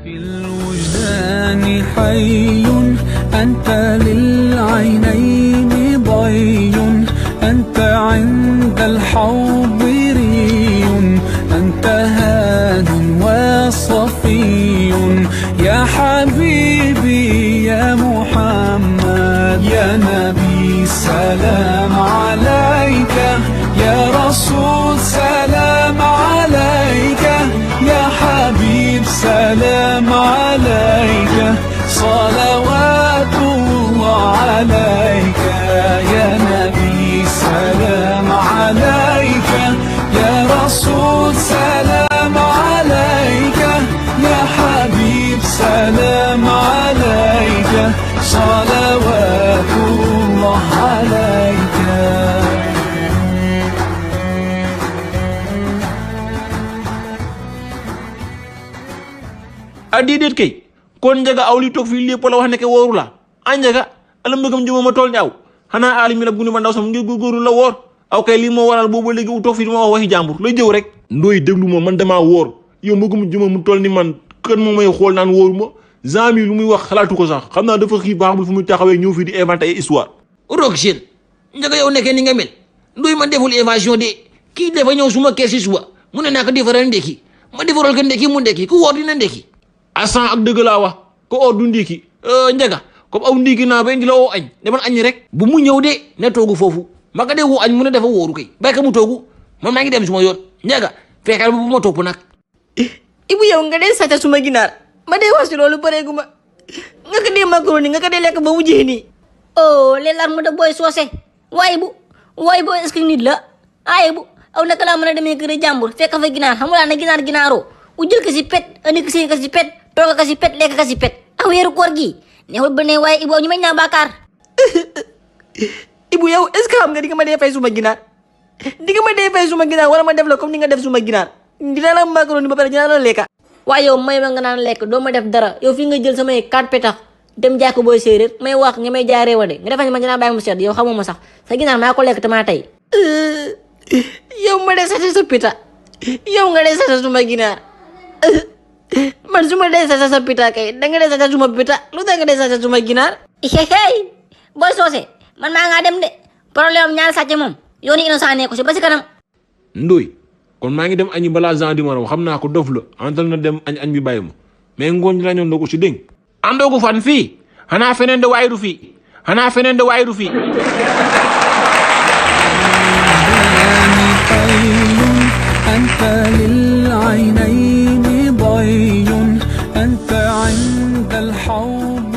في الوجدان حي أنت للعينين ضي أنت عند الحوض ري أنت هاد وصفي يا حبيبي يا محمد يا نبي سلام عليك يا رسول سلام عليك يا حبيب سلام عليك صلوات الله عليك يا نبي سلام عليك يا رسول سلام عليك يا حبيب سلام عليك صلوات الله عليك déedéet kay kon Ndiaga aw li toog fii lépp la wax ne ke wóoru la a Ndiaga alam ndëgam jëma ma tool ni aw xanaa aali mi la guni ma ndaw sam ngir góorgóorlu la woor aw kay lii moo waral boobu léegi u toog fii di ma wax waxi jàmbur lay jëw rek ndooy déglu ma man damaa wóor yow mbëggum jëma mu toll ni man kën moo may xool naan wóoru ma gen mi lu muy wax xalaatu ko sax xam naa dafa xiif baaxamul fu muy taxawee ñëw fii di inventé ay histoire roog seen Ndiaga yow nekkee ni nga mel ndooy ma deful évasion de kii dafa ñëw suma kër si suba mu ne naa ko defaral ndekki ma defaral ko ndekki mu ndekki ku woor dina ndekki asan ak dëgg laa wax ko or du ndékki Ndiaga comme aw ndékki naa ba indi la woo añ demal añ rek bu mu ñëw de ne toogu foofu ma ko dee woo añ mu ne dafa wóoru kay bàyyi ko mu toogu man maa ngi dem suma yoon Ndiaga fekkal bu ma topp nag Ibu yow nga dee sàcca suma ginaar ma dee wax si loolu pareegu ma nga ko dee macaroni nga ko dee lekk ba mu jeex nii oh les larmes de boy soose waaye bu est-ce que nit la waaye bu aw naka laa mën a demee kër jàmbur fekk fa ginaar xamulaa na ginaaroo u jël ko si pet andi ko si pet tooga ko si pet lekk ko si pet ak weeru koor gi neexul ba ne waaye Ibu ñu may ñaa baakaar Ibu yow est-ce que xam nga di nga ma dee fay suma ginaar wala ma def la comme ni nga def suma ginaar dina la macaroni ba pare dina la lekka waaye yow may ma nga naan lekk doo ma def dara yow fii nga jël samay 4 petax dem jaay ko booy séeréer may wax nga may jaay réewa de nga defañ ma dinaa bàyyi mu sedd yow xamuma sax sa ginaar maa ko lekk te maa tey yow ma dee sata sa pita yow nga dee sata suma ginaar man su ma dee sata sa pita kay da nga dee sata suma pita lu tax nga dee sata suma ginaar hey booy soose man maa ngaa dem de problème ñaar sàcc moom yoonu innocent ne ko si ba si kanam ndooy kon maa ngi dem añi balaa gen di ma raw xam naa ko dof la antal na dem añ bi bàyyi ma mais ngooñ la ñoon ko si dégg àndoogu fan fii xanaa feneen de waaye du fii أنت للعينين ضي أنت عند الحوض